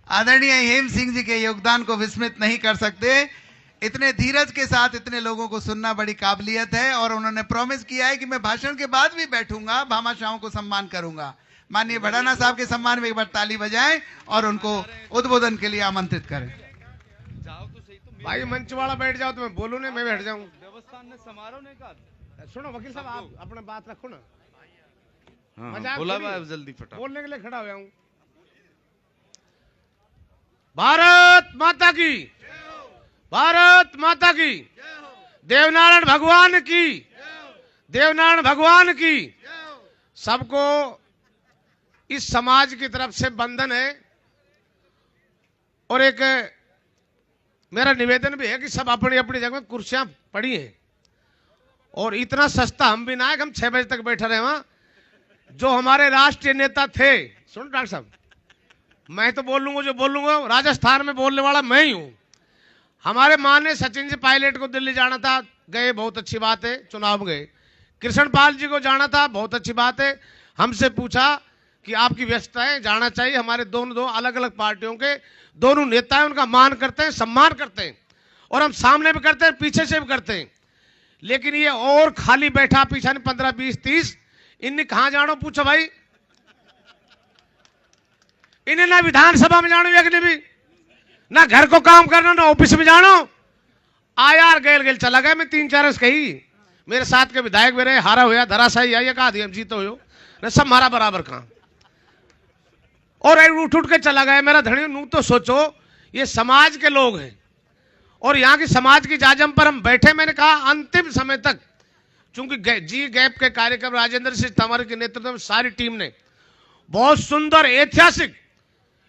आदरणीय हेम सिंह जी के योगदान को विस्मृत नहीं कर सकते। इतने धीरज के साथ इतने लोगों को सुनना बड़ी काबिलियत है और उन्होंने प्रॉमिस किया है कि मैं भाषण के बाद भी बैठूंगा, भामाशाहों को सम्मान करूंगा। माननीय भड़ाना साहब के सम्मान में एक बार ताली बजाएं और उनको उद्बोधन के लिए आमंत्रित करें। भाई मंच वाला बैठ जाओ तो मैं बोलूं नहीं, मैं बैठ जाऊं। व्यवस्था ने समारोह ने कहा। सुनो वकील साहब, आप अपने बात रखो ना। हाँ, बोला जल्दी फटा बोलने के लिए खड़ा हुआ हूं। भारत माता की, भारत माता की, देवनारायण भगवान की, देवनारायण भगवान की। सबको इस समाज की तरफ से बंधन है और एक मेरा निवेदन भी है कि सब अपनी अपनी जगह कुर्सियां पड़ी हैं और इतना सस्ता हम भी ना है कि हम 6 बजे तक बैठे रहे। वहां जो हमारे राष्ट्रीय नेता थे, सुन डॉक्टर साहब, मैं तो बोलूंगा जो बोलूंगा, राजस्थान में बोलने वाला मैं ही हूं। हमारे माननीय सचिन जी पायलट को दिल्ली जाना था, गए, बहुत अच्छी बात है, चुनाव गए। कृष्ण पाल जी को जाना था, बहुत अच्छी बात है। हमसे पूछा कि आपकी व्यस्तताएं, जाना चाहिए। हमारे दो अलग अलग पार्टियों के दोनों नेता हैं, उनका मान करते हैं, सम्मान करते हैं और हम सामने भी करते हैं, पीछे से भी करते हैं। लेकिन ये और खाली बैठा पीछे 15, 20, 30, इन्हें कहां जानो पूछो भाई। इन्हें ना विधानसभा में जानो, एक ने भी ना घर को काम करना, ना ऑफिस में जानो। यार गेल गेल चला गया। मैं 3-4 वर्ष कही, मेरे साथ के विधायक मेरे हारा हुआ, धराशायी आइए, कहा दिया हम जीते हो ना, सब मारा बराबर कहां, और उठ उठ के चला गया। मेरा धनी नू तो सोचो, ये समाज के लोग हैं और यहाँ की समाज की जाजम पर हम बैठे। मैंने कहा अंतिम समय तक, चूंकि जी गैप के कार्यक्रम राजेंद्र सिंह तंवर के नेतृत्व में सारी टीम ने बहुत सुंदर, ऐतिहासिक,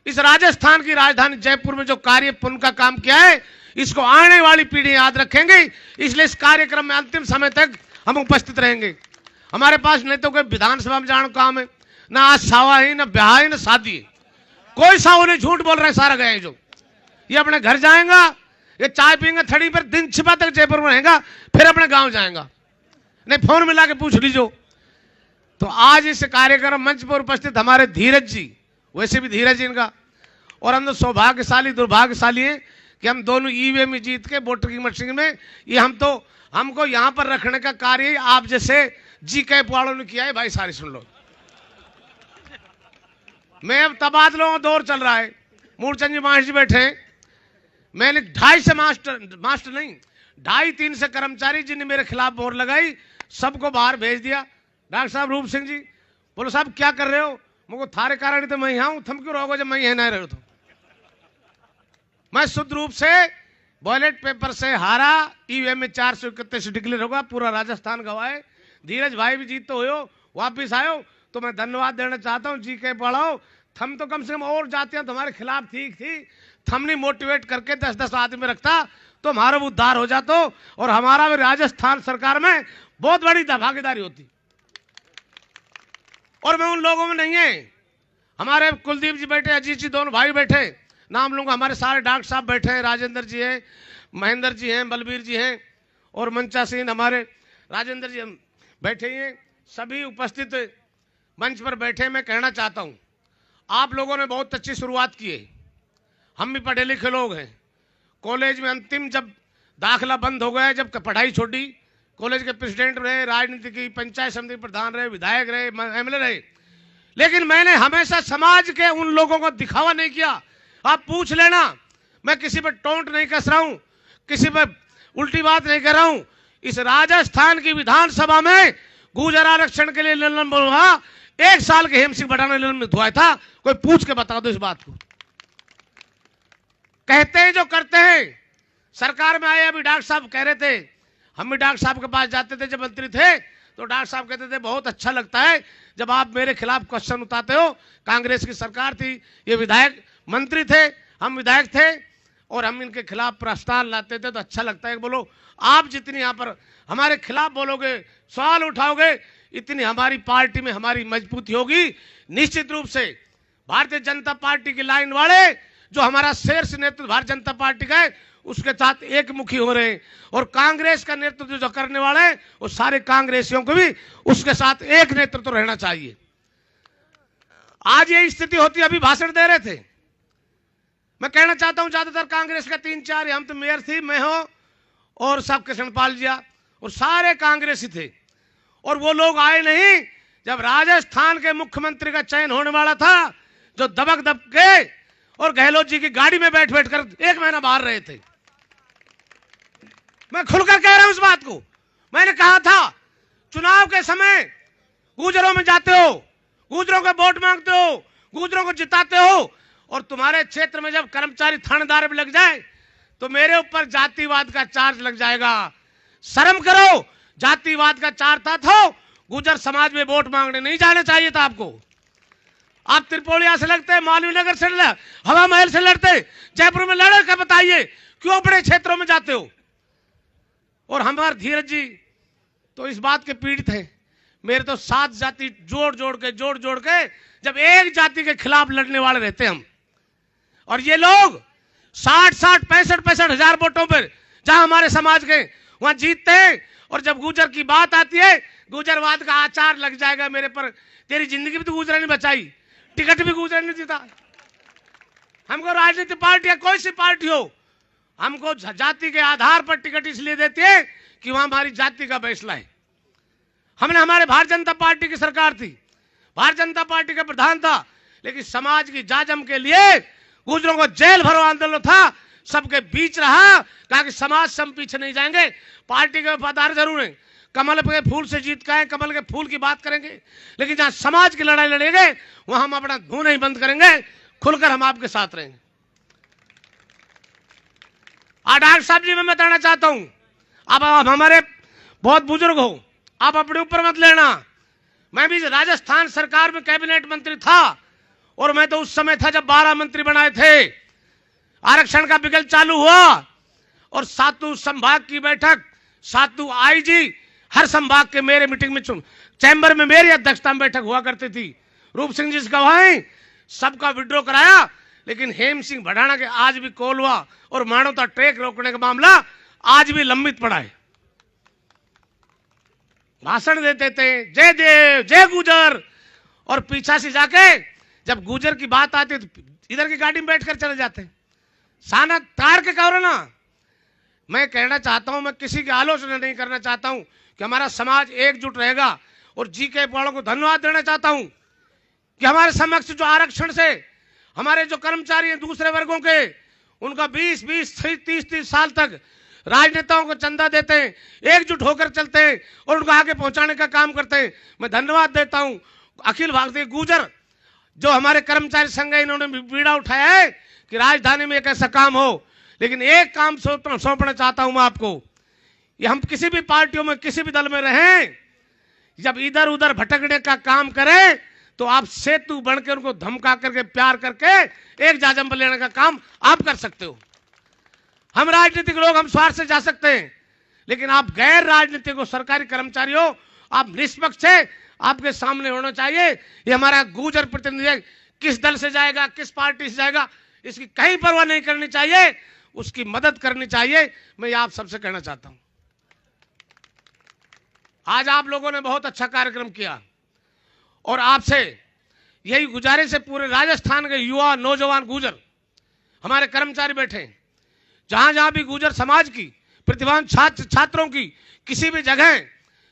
इस राजस्थान की राजधानी जयपुर में जो कार्य पुण्य का काम किया है, इसको आने वाली पीढ़ी याद रखेंगे। इसलिए इस कार्यक्रम में अंतिम समय तक हम उपस्थित रहेंगे। हमारे पास नहीं तो कोई विधानसभा में जाना काम है, ना आज सावा है, ना ब्याह है, ना शादी है। कोई साव नहीं, झूठ बोल रहे हैं, सारा गए जो। ये अपने घर जाएगा, ये चाय पीएंगे थड़ी पर, दिन छिपा तक जयपुर में रहेगा, फिर अपने गांव जाएगा। नहीं, फोन मिला के पूछ लीजिए। तो आज इस कार्यक्रम मंच पर उपस्थित हमारे धीरज जी, वैसे भी धीरज इनका, और हम तो सौभाग्यशाली दुर्भाग्यशाली हैं कि हम दोनों ईवीएम में जीत के वोटर की मशीन में, ये हमको यहां पर रखने का कार्य आप जैसे जी कैप वालों ने किया है। भाई सारी सुन लो, मैं अब तबादलों का दौर चल रहा है। मूलचंद जी मास्टर जी बैठे हैं, मैंने 250 से मास्टर नहीं, 250-3 से कर्मचारी जिन्हें मेरे खिलाफ मोहर लगाई, सबको बाहर भेज दिया। डॉक्टर साहब रूप सिंह जी बोलो, साहब क्या कर रहे हो? मुझको थारे कारण तो मैं यहाँ हूं, थम क्यों रहोगे जब मैं यह नहीं रहे तो। मैं शुद्ध रूप से बैलेट पेपर से हारा, ईवीएम में 431 डिक्लेयर होगा, पूरा राजस्थान गवाए। धीरज भाई भी जीत तो हो, वापिस आयो, तो मैं धन्यवाद देना चाहता हूं। जी के पढ़ाओ, थम तो कम से कम और जातियां तुम्हारे खिलाफ ठीक थी, थमने मोटिवेट करके 10-10 आदमी रखता तो हमारा उद्धार हो जाता और हमारा भी राजस्थान सरकार में बहुत बड़ी भागीदारी होती। और मैं उन लोगों में नहीं है, हमारे कुलदीप जी बैठे, अजीत जी, दोनों भाई बैठे, नाम लूंगा, हमारे सारे डॉक्टर साहब बैठे हैं, राजेंद्र जी हैं, महेंद्र जी हैं, बलबीर जी हैं और मंचा सिंह, हमारे राजेंद्र जी बैठे हैं, सभी उपस्थित मंच पर बैठे। मैं कहना चाहता हूं, आप लोगों ने बहुत अच्छी शुरुआत की है। हम भी पढ़े लिखे लोग हैं। कॉलेज में अंतिम जब दाखिला बंद हो गया, जब पढ़ाई छोड़ी, कॉलेज के प्रेसिडेंट रहे, राजनीति की पंचायत समिति प्रधान रहे, विधायक रहे, एमएलए रहे, लेकिन मैंने हमेशा समाज के उन लोगों को दिखावा नहीं किया। आप पूछ लेना, मैं किसी पर टोंट नहीं कस रहा हूं, किसी पर उल्टी बात नहीं कर रहा हूं। इस राजस्थान की विधानसभा में गुर्जर आरक्षण के लिए ललन हुआ, 1 साल के हेम सिंह भड़ाना ललन हुआ था। कोई पूछ के बता दो इस बात को। कहते हैं जो करते हैं। सरकार में आए, अभी डॉक्टर साहब कह रहे थे, हम भी डॉक्टर साहब के पास जाते थे जब मंत्री थे, तो डॉक्टर साहब कहते थे बहुत अच्छा लगता है जब आप मेरे खिलाफ क्वेश्चन उठाते हो। कांग्रेस की सरकार थी, ये विधायक मंत्री थे, हम विधायक थे और हम इनके खिलाफ प्रस्ताव लाते थे, तो अच्छा लगता है। बोलो, आप जितनी यहाँ पर हमारे खिलाफ बोलोगे, सवाल उठाओगे, इतनी हमारी पार्टी में हमारी मजबूती होगी। निश्चित रूप से भारतीय जनता पार्टी की लाइन वाले, जो हमारा शीर्ष नेतृत्व भारतीय जनता पार्टी का है, उसके साथ एक मुखी हो रहे हैं, और कांग्रेस का नेतृत्व जो करने वाले हैं, वो सारे कांग्रेसियों को भी उसके साथ एक नेतृत्व रहना चाहिए। आज ये स्थिति होती, अभी भाषण दे रहे थे, मैं कहना चाहता हूं ज्यादातर कांग्रेस का 3-4 हम तो मेयर थी, मैं हो और सब कृष्णपाल जी और सारे कांग्रेसी थे, और वो लोग आए नहीं जब राजस्थान के मुख्यमंत्री का चयन होने वाला था, जो दबक दब के और गहलोत जी की गाड़ी में बैठ बैठ कर 1 महीना बाहर रहे थे। मैं खुलकर कह रहा हूं इस बात को। मैंने कहा था चुनाव के समय गुजरों में जाते हो, गुजरों के वोट मांगते हो, गुजरों को जिताते हो, और तुम्हारे क्षेत्र में जब कर्मचारी थानेदार में लग जाए तो मेरे ऊपर जातिवाद का चार्ज लग जाएगा। शर्म करो, जातिवाद का चार्ज था तो गुजर समाज में वोट मांगने नहीं जाना चाहिए था आपको। आप त्रिपोलिया से लगते, मालवीय नगर से लड़ते, हवा महल से लड़ते, जयपुर में लड़े, क्या बताइए क्यों बड़े क्षेत्रों में जाते हो? और हमारे धीरज जी तो इस बात के पीड़ित हैं। मेरे तो 7 जाति जोड़ जोड़ के जब एक जाति के खिलाफ लड़ने वाले रहते हम, और ये लोग 60-60, 65-65 हजार वोटों पर जहां हमारे समाज के वहां जीतते हैं, और जब गुजर की बात आती है गुजरवाद का आचार लग जाएगा मेरे पर। तेरी जिंदगी भी तो गुजर नहीं बचाई, टिकट भी गुजर नहीं देता। हमको राजनीतिक पार्टी, कोई सी पार्टी हो, हमको जाति के आधार पर टिकट इसलिए देती है कि वहां हमारी जाति का फैसला है। हमने, हमारे भारतीय जनता पार्टी की सरकार थी, भारतीय जनता पार्टी का प्रधान था, लेकिन समाज की जाजम के लिए गुजरों को जेल भरो आंदोलन था, सबके बीच रहा, कहा कि समाज से हम पीछे नहीं जाएंगे। पार्टी के वफादार जरूर हैं, कमल के फूल से जीत के आए, कमल के फूल की बात करेंगे, लेकिन जहां समाज की लड़ाई लड़ेंगे वहां हम अपना धुन नहीं बंद करेंगे, खुलकर हम आपके साथ रहेंगे। डॉक्टर साहब जी, मैं बताना चाहता हूं, आप हमारे बहुत बुजुर्ग हो, आप अपने ऊपर मत लेना। मैं भी राजस्थान सरकार में कैबिनेट मंत्री था, और मैं तो उस समय था जब 12 मंत्री बनाए थे, आरक्षण का बिगल चालू हुआ, और सातू संभाग की बैठक, सातू आईजी हर संभाग के मेरे मीटिंग में चैम्बर में मेरी अध्यक्षता में बैठक हुआ करती थी। रूप सिंह जी गवाही सबका विड्रॉ कराया, लेकिन हेम सिंह भडाना के आज भी कोलवा और मानवता ट्रैक रोकने का मामला आज भी लंबित पड़ा है। भाषण देते थे जय देव जय गुजर, और पीछा से जाके जब गुजर की बात आती तो इधर की गाड़ी में बैठकर चले जाते। साना तार के कहो ना। मैं कहना चाहता हूं, मैं किसी की आलोचना नहीं करना चाहता हूं कि हमारा समाज एकजुट रहेगा, और जी के वालों को धन्यवाद देना चाहता हूं कि हमारे समक्ष जो आरक्षण से हमारे जो कर्मचारी हैं दूसरे वर्गों के, उनका 20-20, 30-30 साल तक राजनेताओं को चंदा देते हैं, एकजुट होकर चलते हैं और उनको आगे पहुंचाने का काम करते हैं। मैं धन्यवाद देता हूं अखिल भारतीय गुजर जो हमारे कर्मचारी संघ है, इन्होंने बीड़ा उठाया है कि राजधानी में एक ऐसा काम हो। लेकिन एक काम सौंपना चाहता हूं मैं आपको, ये हम किसी भी पार्टियों में किसी भी दल में रहें, जब इधर उधर भटकने का काम करें तो आप सेतु बन के उनको धमका करके प्यार करके एक जाजम पर लेने का काम आप कर सकते हो। हम राजनीतिक लोग हम स्वार्थ से जा सकते हैं, लेकिन आप गैर राजनीतिक हो, सरकारी कर्मचारी हो, आप निष्पक्ष है, आपके सामने होना चाहिए। ये हमारा गुजर प्रतिनिधि किस दल से जाएगा, किस पार्टी से जाएगा, इसकी कहीं परवाह नहीं करनी चाहिए, उसकी मदद करनी चाहिए। मैं ये आप सबसे कहना चाहता हूं। आज आप लोगों ने बहुत अच्छा कार्यक्रम किया, और आपसे यही गुजारिश है, पूरे राजस्थान के युवा नौजवान गुजर हमारे कर्मचारी बैठे, जहां जहां भी गुजर समाज की प्रतिभावान छात्रों की किसी भी जगह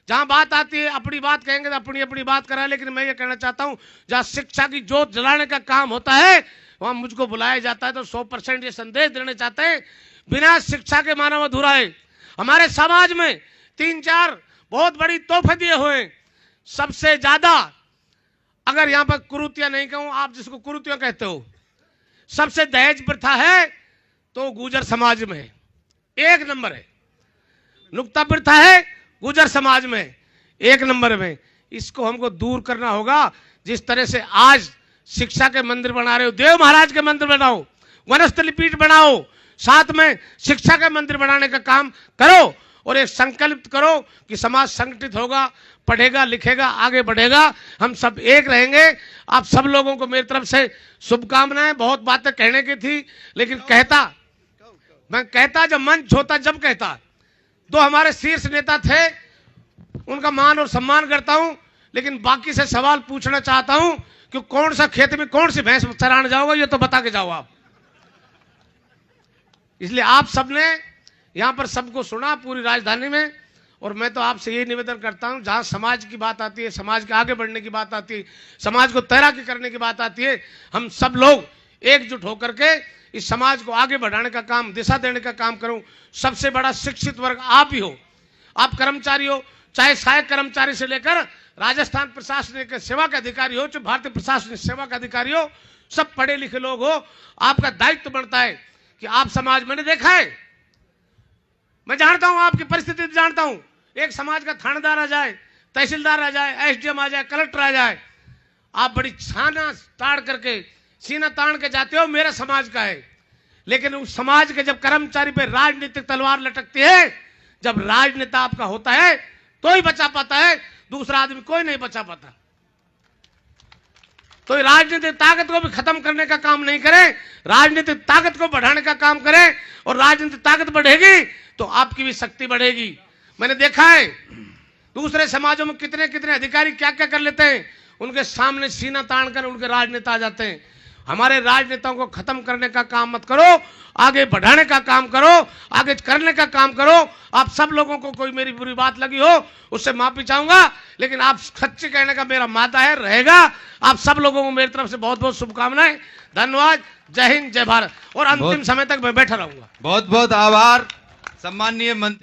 जहां बात आती है, अपनी बात कहेंगे तो अपनी अपनी बात करा, लेकिन मैं ये कहना चाहता हूं जहां शिक्षा की जोत जलाने का काम होता है वहां मुझको बुलाया जाता है, तो 100% ये संदेश देना चाहते हैं, बिना शिक्षा के मानव अधूरा है। हमारे समाज में 3-4 बहुत बड़ी तोहफे दिए हुए हैं। सबसे ज्यादा, अगर यहां पर कुरीतियां नहीं कहूं, आप जिसको कुरीतियां कहते हो, सबसे दहेज प्रथा है तो गुजर समाज में 1 नंबर है। नुक्ता प्रथा है गुजर समाज में 1 नंबर में। इसको हमको दूर करना होगा। जिस तरह से आज शिक्षा के मंदिर बना रहे हो, देव महाराज के मंदिर बनाओ, वनस्थली पीठ बनाओ, साथ में शिक्षा के मंदिर बनाने का काम करो, और एक संकल्प करो कि समाज संगठित होगा, पढ़ेगा, लिखेगा, आगे बढ़ेगा, हम सब एक रहेंगे। आप सब लोगों को मेरी तरफ से शुभकामनाएं। बहुत बातें कहने की थी, लेकिन मैं कहता जब मंच होता, जब कहता। 2 हमारे शीर्ष नेता थे, उनका मान और सम्मान करता हूं, लेकिन बाकी से सवाल पूछना चाहता हूं कि कौन सा खेत में कौन सी भैंस चराने जाओगे, ये तो बता के जाओ आप। इसलिए आप सबने यहाँ पर सबको सुना पूरी राजधानी में, और मैं तो आपसे यही निवेदन करता हूँ, जहाँ समाज की बात आती है, समाज के आगे बढ़ने की बात आती है, समाज को तैराकी करने की बात आती है, हम सब लोग एकजुट होकर के इस समाज को आगे बढ़ाने का काम, दिशा देने का काम करूं। सबसे बड़ा शिक्षित वर्ग आप ही हो, आप कर्मचारी हो, चाहे सहायक कर्मचारी से लेकर राजस्थान प्रशासनिक सेवा के अधिकारी हो, चाहे भारतीय प्रशासनिक सेवा के अधिकारी हो, सब पढ़े लिखे लोग हो। आपका दायित्व बनता है कि आप समाज, मैंने देखा है, मैं जानता हूं आपकी परिस्थिति जानता हूं, एक समाज का थानेदार आ जाए, तहसीलदार आ जाए, एसडीएम आ जाए, कलेक्टर आ जाए, आप बड़ी छाना ताड़ करके, सीना तान के जाते हो मेरा समाज का है, लेकिन उस समाज के जब कर्मचारी पे राजनीतिक तलवार लटकती है, जब राजनेता आपका होता है तो ही बचा पाता है, दूसरा आदमी कोई नहीं बचा पाता। तो राजनीतिक ताकत को भी खत्म करने का काम नहीं करे, राजनीतिक ताकत को बढ़ाने का काम करे, और राजनीतिक ताकत बढ़ेगी तो आपकी भी शक्ति बढ़ेगी। मैंने देखा है दूसरे समाजों में कितने कितने अधिकारी क्या क्या कर लेते हैं, उनके सामने सीना तान कर उनके राजनेता आ जाते हैं। हमारे राजनेताओं को खत्म करने का काम मत करो, आगे बढ़ाने का काम करो, आगे करने का काम करो। आप सब लोगों को कोई मेरी बुरी बात लगी हो उससे माफी चाहूंगा, लेकिन आप सच्ची कहने का मेरा मादा है, रहेगा। आप सब लोगों को मेरी तरफ से बहुत बहुत शुभकामनाएं, धन्यवाद, जय हिंद, जय भारत। और अंतिम समय तक मैं बैठा रहूंगा। बहुत बहुत आभार सम्माननीय मंत्री।